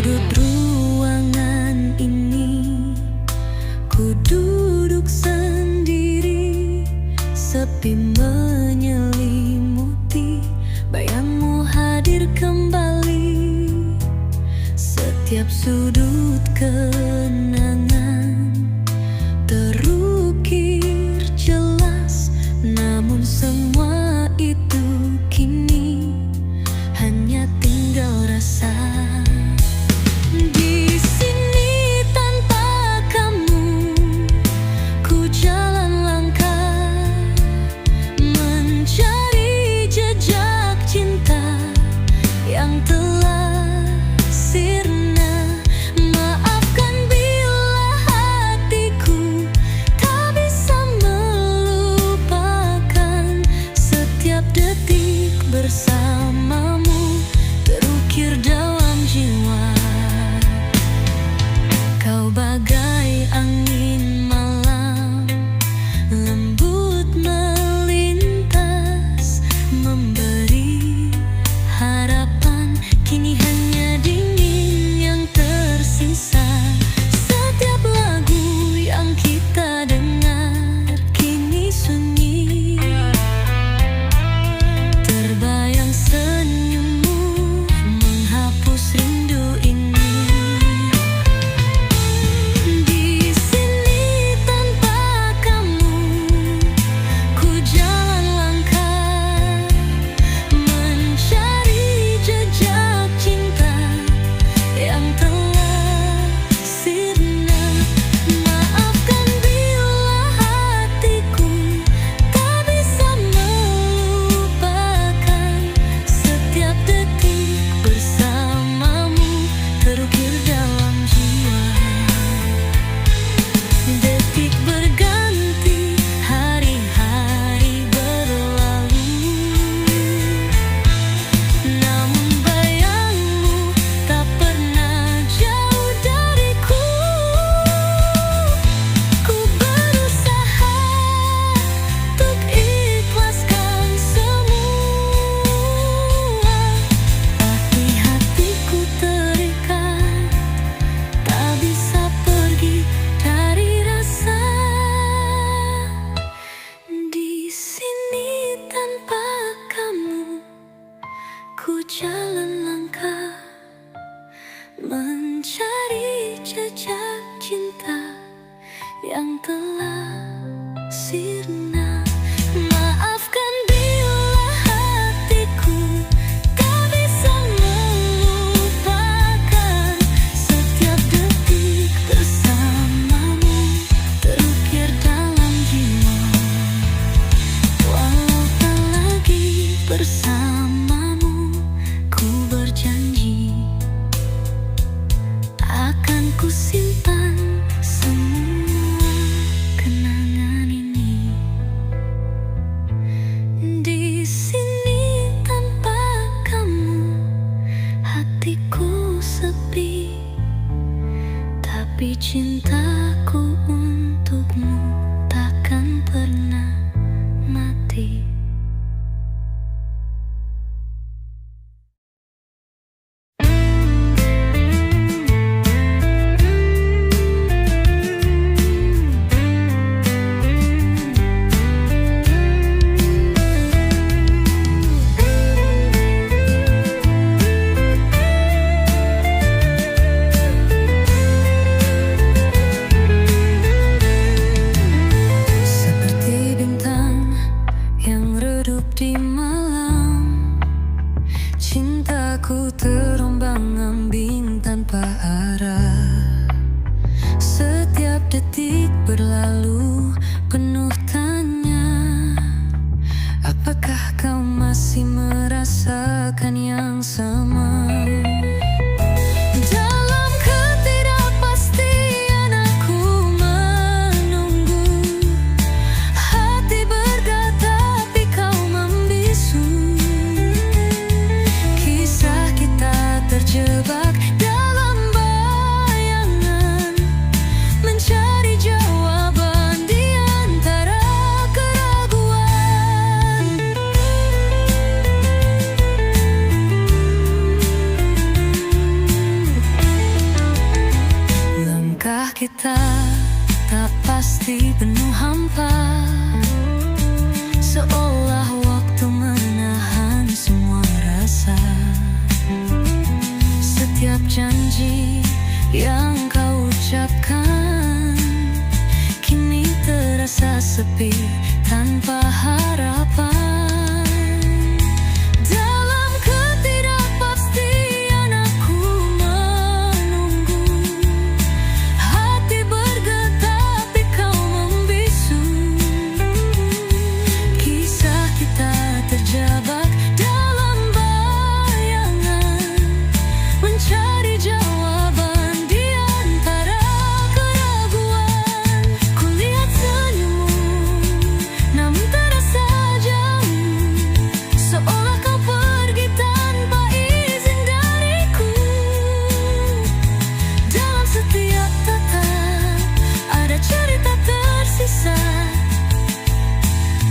Sudut ruangan ini ku duduk sendiri, sepi menyelimuti, bayangmu hadir kembali. Setiap sudut kenangan terukir jelas, namun semua itu kini hanya tinggal rasa. Di sini tanpa kamu, ku jalan langkah mencari jejak cinta yang telah sirna. Maafkan bila hatiku tak bisa melupakan, setiap detik bersamamu terukir dalam jiwa. Kau bagai angin malam, lembut melintas, memberi harapan. Kini hanya dingin yang tersisa. Setiap lagu yang kita dengar kini sunyi, terbayang senyummu menghapus rindu ini. Di sini tanpa kamu, ku jalan langkah mencari jejak cinta yang telah sirna. Maafkan bila hatiku tak bisa melupakan, setiap detik bersamamu terukir dalam jiwa. Detik berganti, hari-hari berlalu, namun bayangmu tak pernah jauh dariku. Ku berusaha untuk ikhlaskan semua, tapi hatiku terikat, tak bisa pergi dari rasa. Di sini tanpa kamu, ku jalan langkah mencari jejak cinta yang telah sirna. Maafkan bila hatiku tak bisa melupakan, setiap detik bersamamu terukir dalam jiwa. Walau tak lagi bersamamu, ku berjanji akan ku simpan semua kenangan ini. Di sini tanpa kamu, hatiku sepi, tapi cintaku untukmu takkan pernah mati. Seperti bintang yang redup di malam, cintaku terombang-ambing tanpa arah. Setiap detik berlalu penuh tanya, apakah kau masih merasakan yang sama? Dalam ketidakpastian aku menunggu, hati bergetar tapi kau membisu. Kisah kita terjebak dalam bayangan, mencari jawaban di antara keraguan. kita tak pasti penuh hampa, seolah waktu menahan semua rasa. Setiap janji yang kau ucapkan kini terasa sepi tanpa harapan. Dalam ketidakpastian aku menunggu, hati bergetar tapi kau membisu. Kisah kita terjebak dalam bayangan, mencari jawaban di antara keraguan. Kulihat senyummu, namun terasa jauh, seolah kau pergi tanpa izin dariku. Dalam setiap tatap ada cerita tersisa,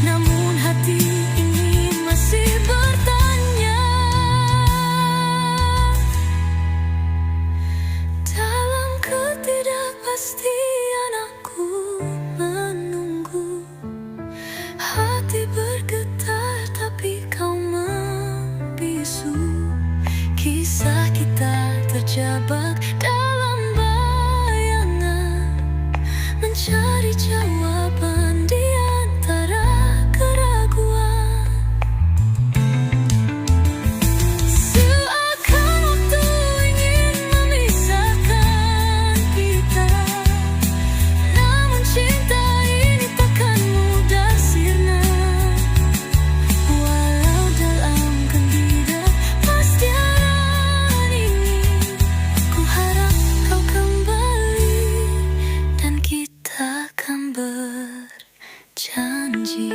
namun hati ini masih bertanya. Dalam ketidakpastian aku menunggu, hati bergetar tapi kau membisu. Kisah kita terjebak dalam bayangan, mencari jawaban di antara keraguan. Seakan waktu ingin memisahkan kita, namun cinta ini takkan mudah sirna. Walau dalam ketidakpastian ini, ku harap kau kembali dan kita akan berjanji.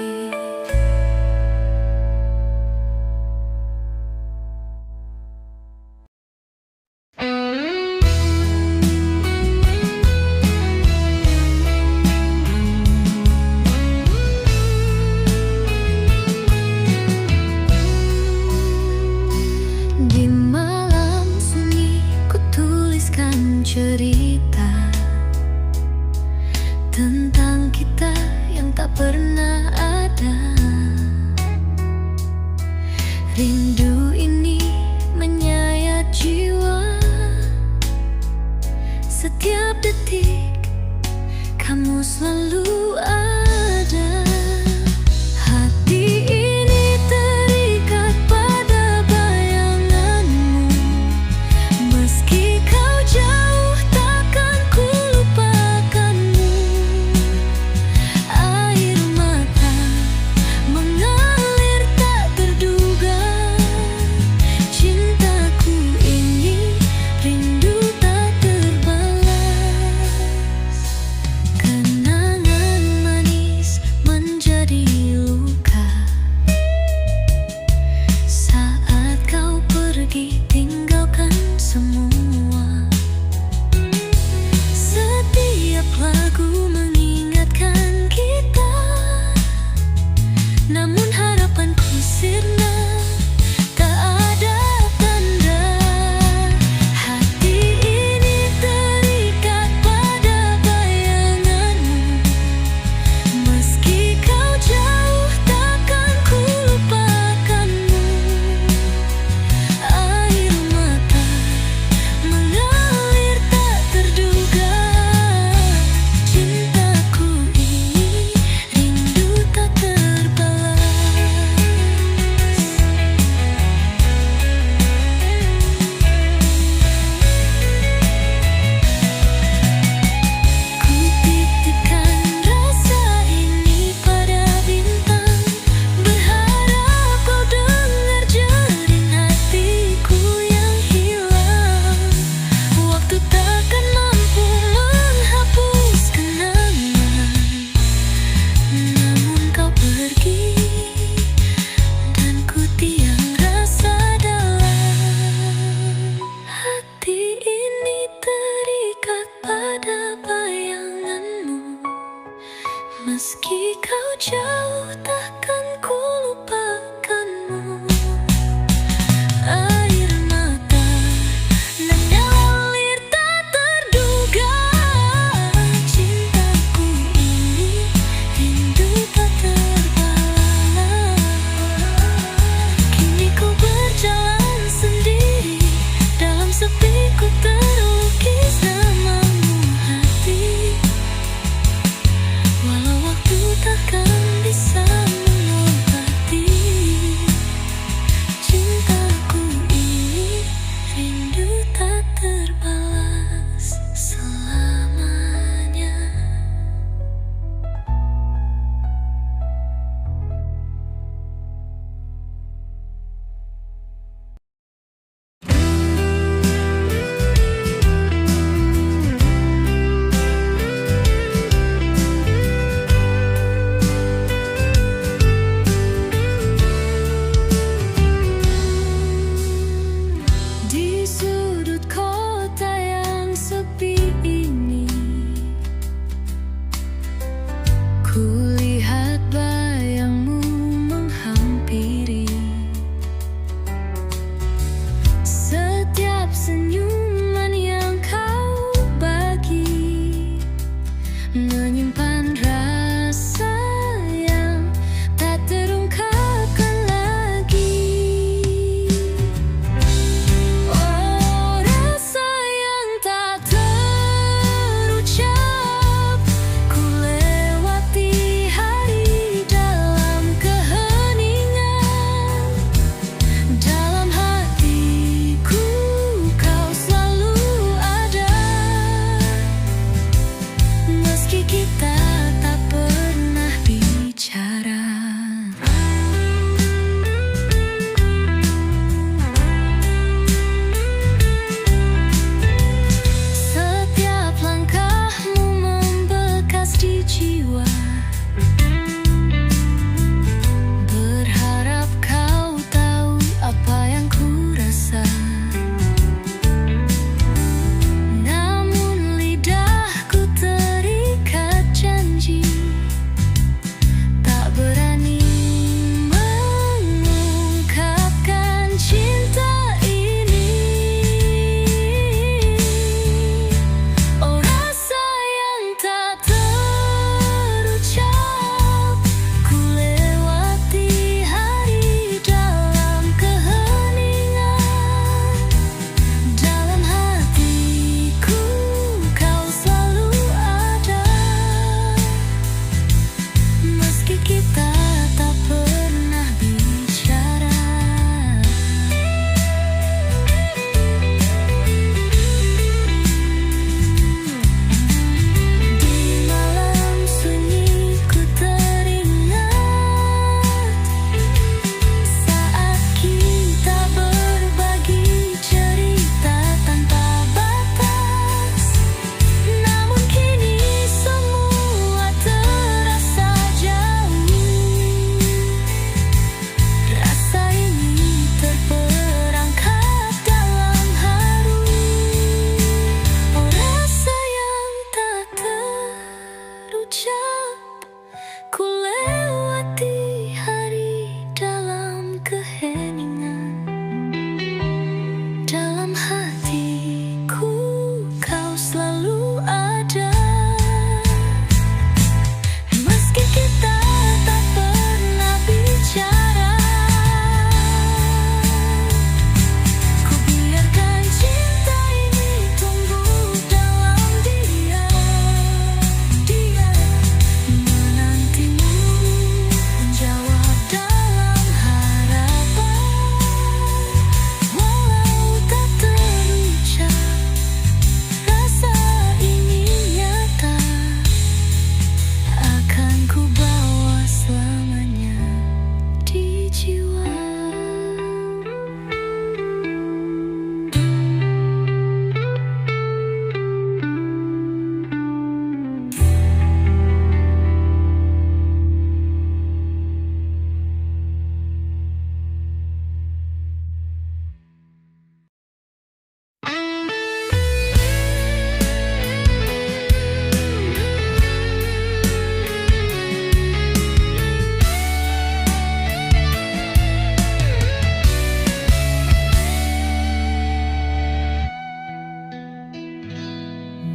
Di malam sunyi ku tuliskan cerita tentang kita yang tak pernah ada. Rindu ini menyayat jiwa, setiap detik kamu selalu ada. Hati ini terikat pada bayanganmu, meski kau jauh takkan ku lupakanmu. Air mata mengalir tak terduga, cintaku ini rindu tak terbalas.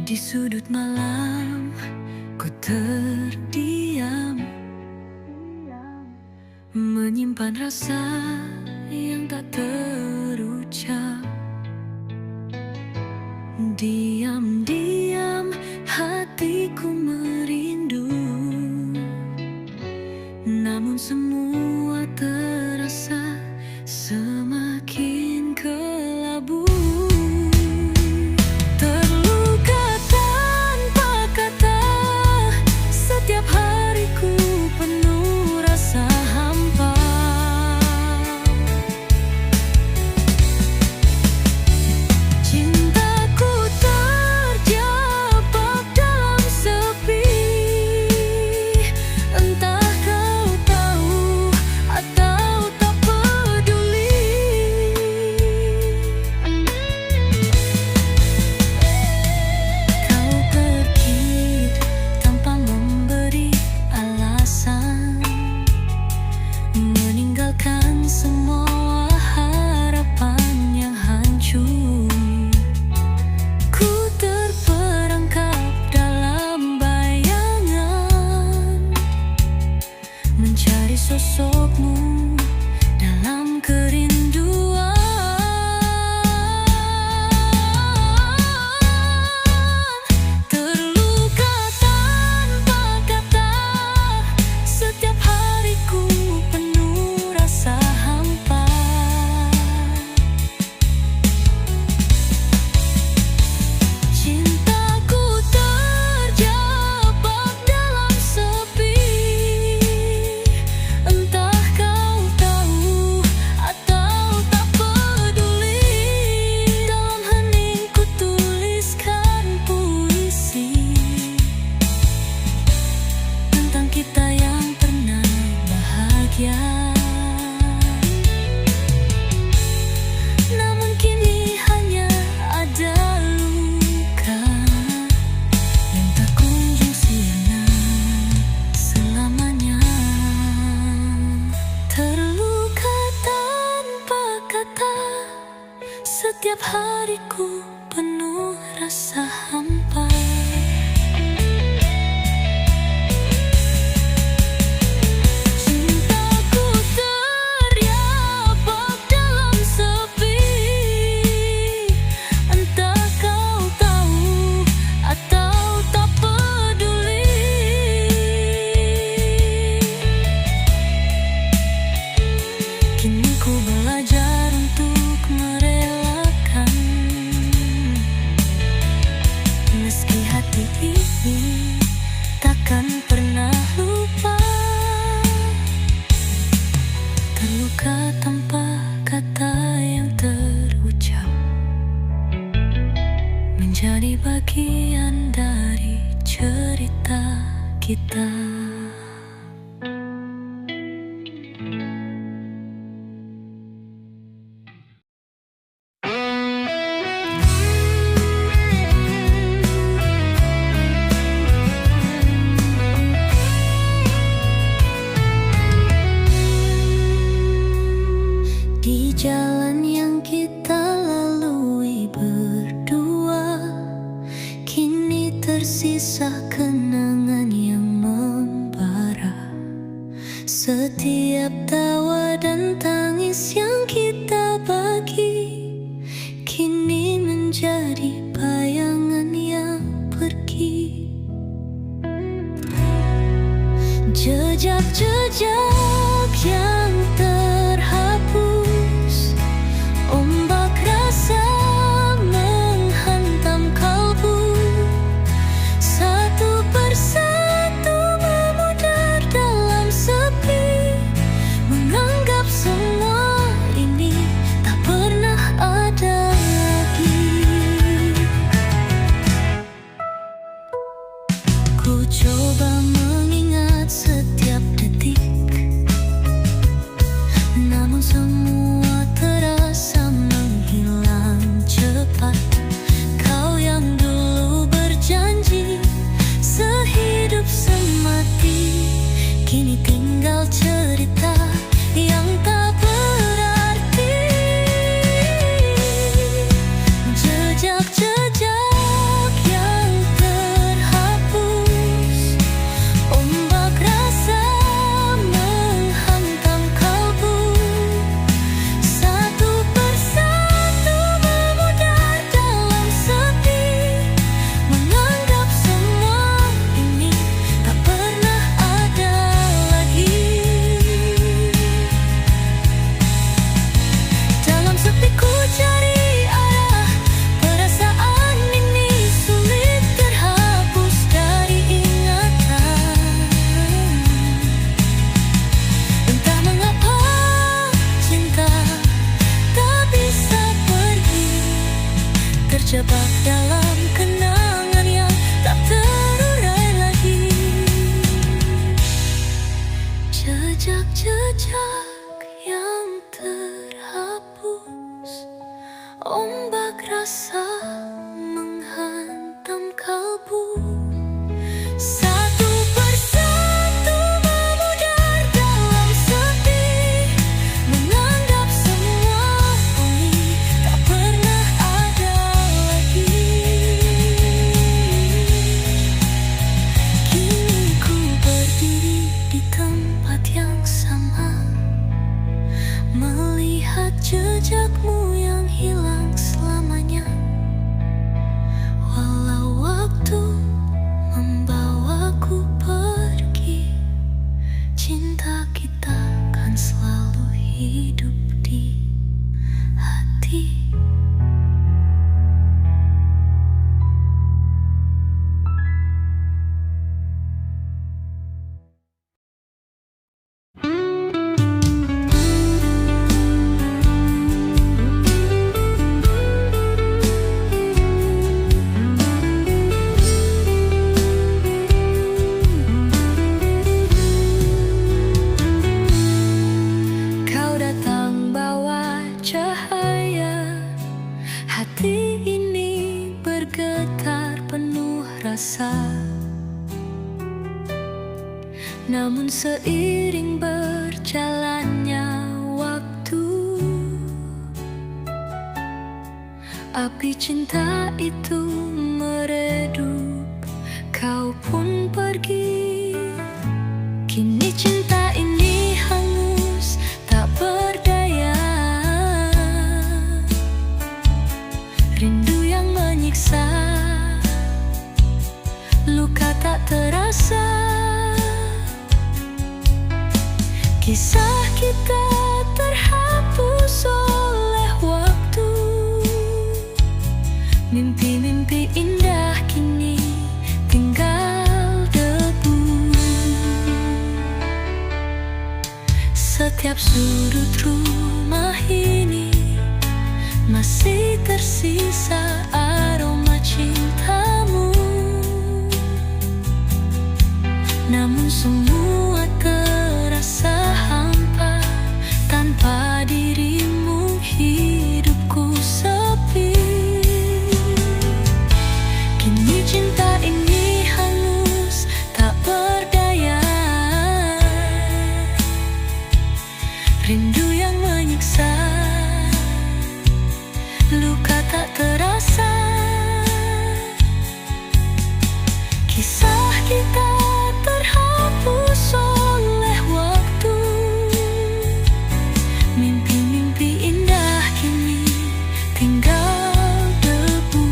Di sudut malam ku terdiam, menyimpan rasa yang tak terucap. Diam-diam hatiku merindu, namun semua terasa semakin kelabu. Terluka tanpa kata, setiap hariku penuh rasa hampa. Cintaku terjebak dalam sepi, entah kau tahu atau tak peduli. Kau pergi tanpa memberi alasan, meninggalkan semua harapan yang hancur. Ku terperangkap dalam bayangan, mencari sosokmu dalam kerinduan. Terluka tanpa kata, setiap hariku penuh rasa hampa. Cintaku terjebak dalam sepi, entah kau tahu atau tak peduli. Dalam heningku tuliskan puisi tentang kita yang pernah bahagia. Namun kini hanya ada luka yang tak kunjung sirna selamanya. Terluka tanpa kata, setiap hariku penuh rasa hampa. Cintaku terjebak dalam sepi, entah kau tahu atau tak peduli. Kini ku belajar untuk merelakan, meski hati ini takkan pernah lupa. Terluka tanpa kata yang terucap, menjadi bagian dari cerita kita. Di jalan yang kita lalui berdua, kini tersisa kenangan yang membara. Setiap tawa dan tangis yang kita bagi, kini menjadi bayangan yang pergi. Jejak-jejak yang terhapus, ombak rasa menghantam kalbu. Satu persatu memudar dalam sepi, menganggap semua ini tak pernah ada lagi. Ku coba mengingat setiap detik terjebak dalam kenangan yang tak terurai lagi. Jejak-jejak yang terhapus, ombak rasa menghantam kalbu. Satu persatu memudar dalam sepi, menganggap semua pulih, tak pernah ada lagi. Kini ku berdiri di tempat yang sama, melihat jejakmu yang hilang selamanya. Walau waktu membawaku pergi, cinta kita kan selalu hidup di hati. Hati ini bergetar penuh rasa, namun seiring berjalannya waktu, api cinta itu meredup, kau pun pergi. Kini cinta ini hangus, tak berdaya. Rindu yang menyiksa, luka tak terasa. Kisah kita terhapus oleh waktu, mimpi-mimpi indah kini tinggal debu. Setiap sudut rumah ini masih tersisa aroma cintamu, namun semua terasa hampa. Tanpa dirimu hidupku sepi. Kini cinta ini hangus, tak berdaya. Rindu yang menyiksa, luka tak terasa. Kisah kita terhapus oleh waktu, mimpi-mimpi indah kini tinggal debu.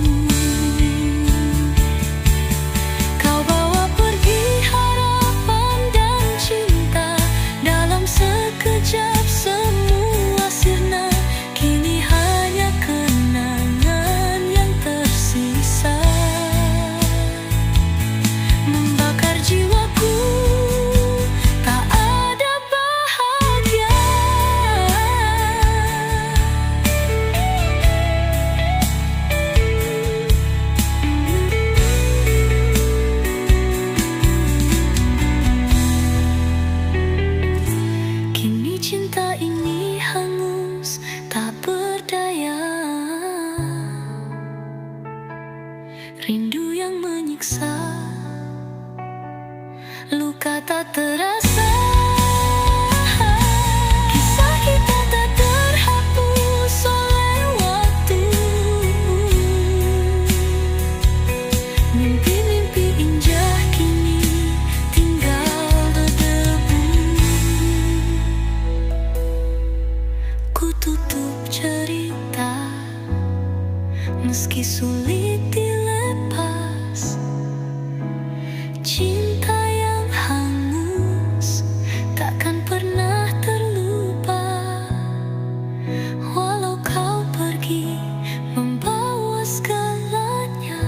Kau bawa pergi harapan dan cinta, dalam sekejap semua sirna. Kini hanya kenangan yang tersisa, membakar jiwaku, tak ada bahagia. Kini cinta ini hangus, tak berdaya. Rindu yang menyiksa, luka tak terasa. Kisah kita tak terhapus oleh waktu, mimpi-mimpi indah kini tinggal berdebu. Ku tutup cerita, meski sulit dilepas. Cinta yang hangus takkan pernah terlupa. Walau kau pergi membawa segalanya,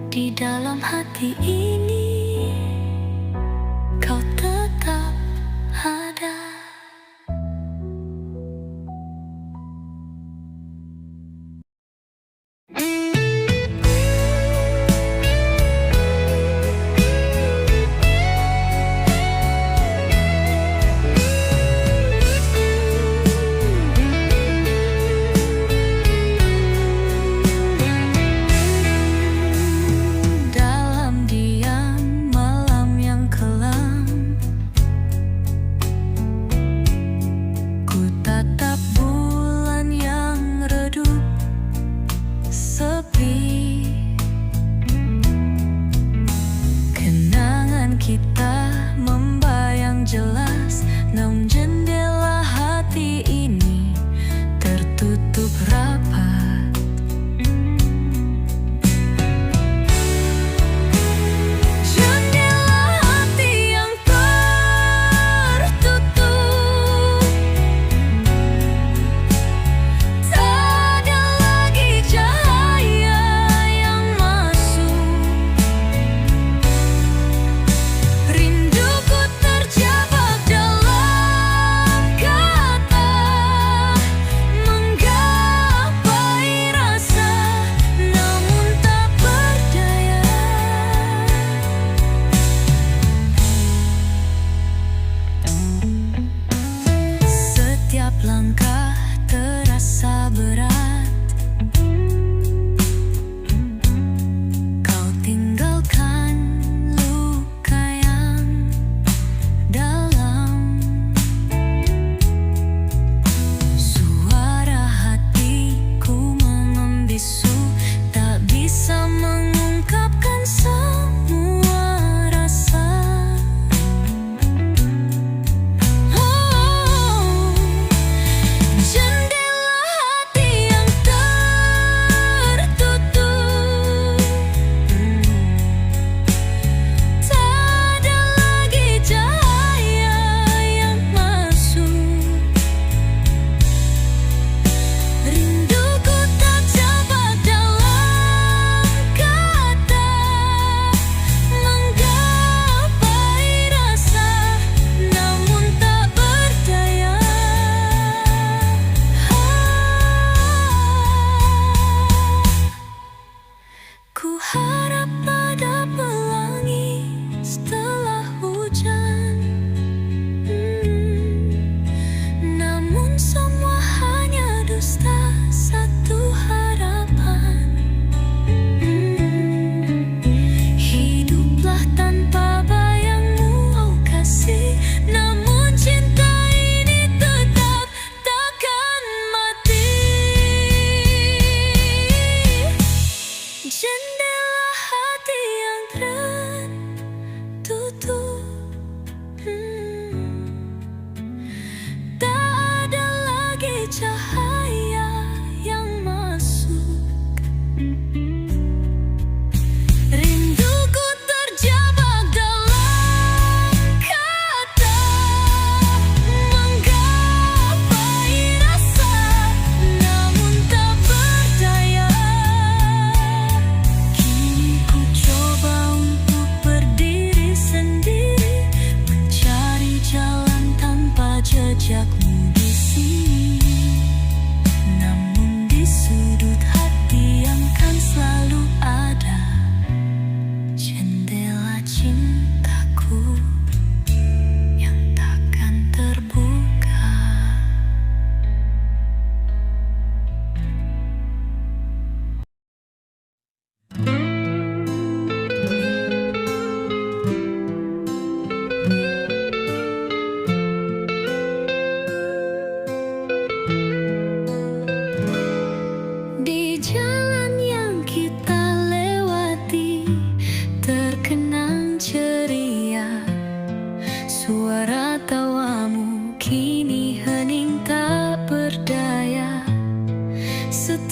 di dalam hati ini kau tetap ada.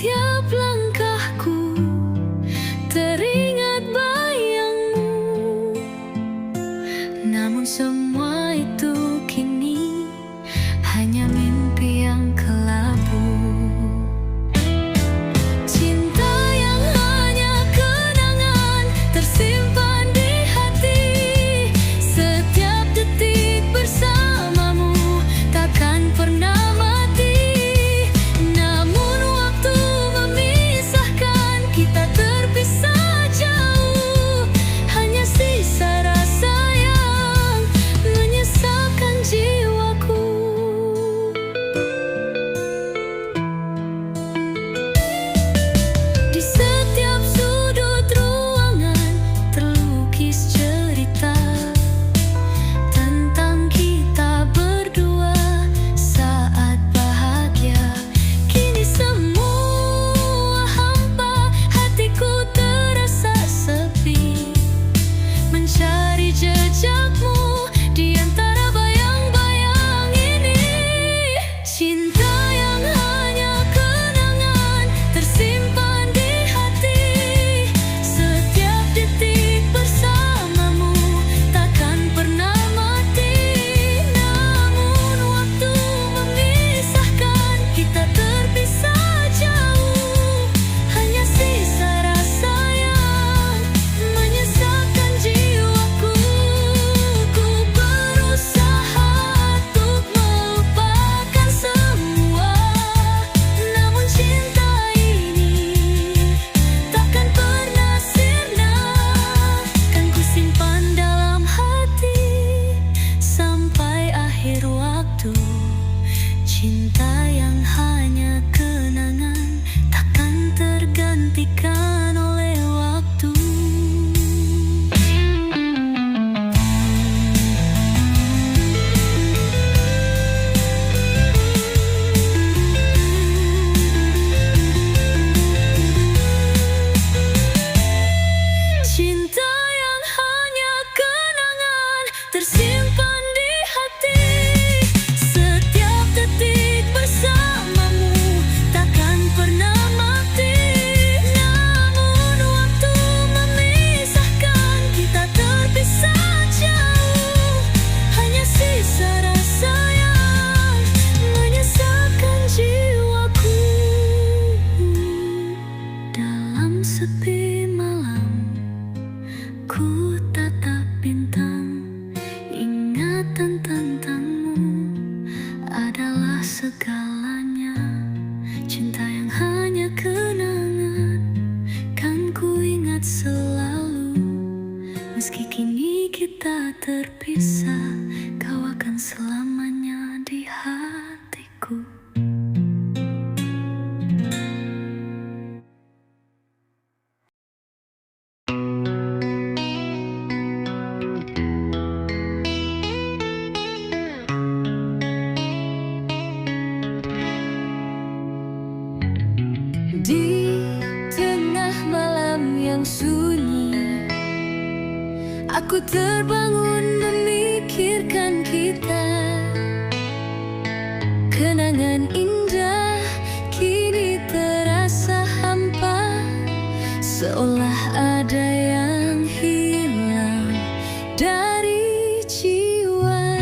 setiap langkahku teringat bayangmu. Namun semua itu kini hanya mimpi yang kelabu. Cinta yang hanya kenangan tersimpan di hati. Setiap detik bersamamu takkan pernah mati. Namun waktu memisahkan kita terpisah jauh. Hanya sisa rasa yang menyesakkan jiwaku. Di setiap sudut ruangan terlukis cerita tentang kita berdua saat bahagia. Kini semua hampa, hatiku terasa sepi, mencari jejakmu di antara bayang-bayang ini. Cinta yang hanya kenangan tersimpan di hati. Setiap detik bersamamu takkan pernah mati. Namun waktu memisahkan kita terpisah jauh. Hanya sisa rasa yang menyesakkan jiwaku. Ku berusaha untuk melupakan semua, namun cinta ini takkan pernah sirna. Kan ku simpan dalam hati sampai akhir waktu. Cinta yang hanya kenangan takkan tergantikan oleh waktu. Cinta yang hanya kenangan tersimpan di hati. Setiap detik bersamamu takkan pernah mati. Namun waktu memisahkan kita terpisah jauh. Hanya sisa rasa yang menyesakkan jiwaku. Dalam sepi malam ku tatap bintang. Ingatan tentangmu adalah segalanya. Cinta yang hanya kenangan kan ku ingat selalu. Meski kini kita terpisah, kau akan selamanya di hatiku. Di tengah malam yang sunyi, aku terbangun memikirkan kita. Kenangan indah kini terasa hampa, seolah ada yang hilang dari jiwa.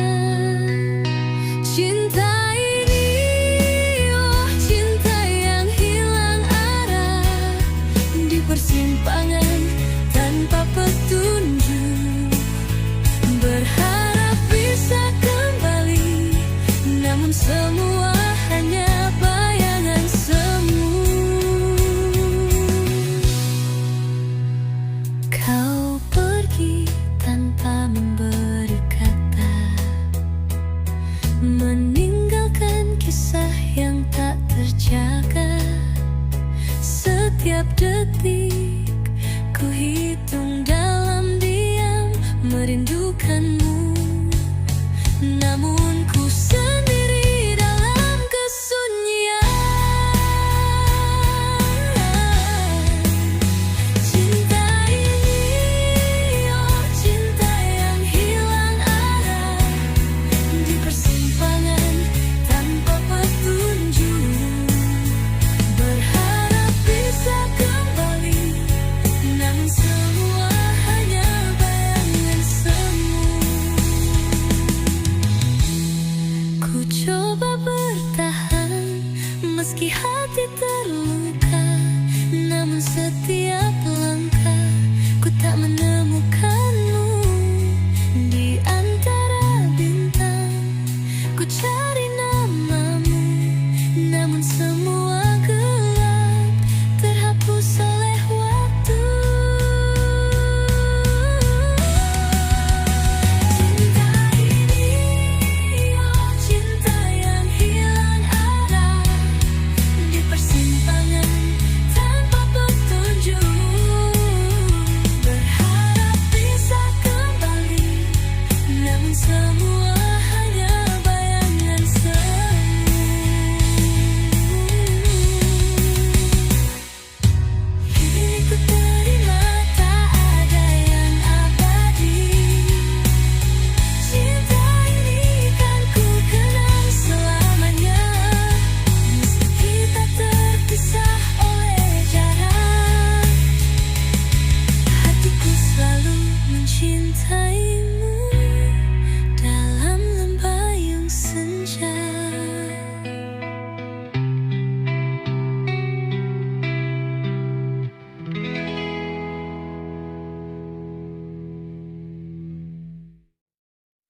Cinta ini, oh cinta yang hilang arah di persimpangan tanpa petunjuk. Berharap bisa kembali, namun semua hanya bayangan semu. Kau pergi tanpa memberi kata, meninggalkan kisah yang tak terjaga. Setiap detik ku hitung dalam diam, merindukanmu. Namun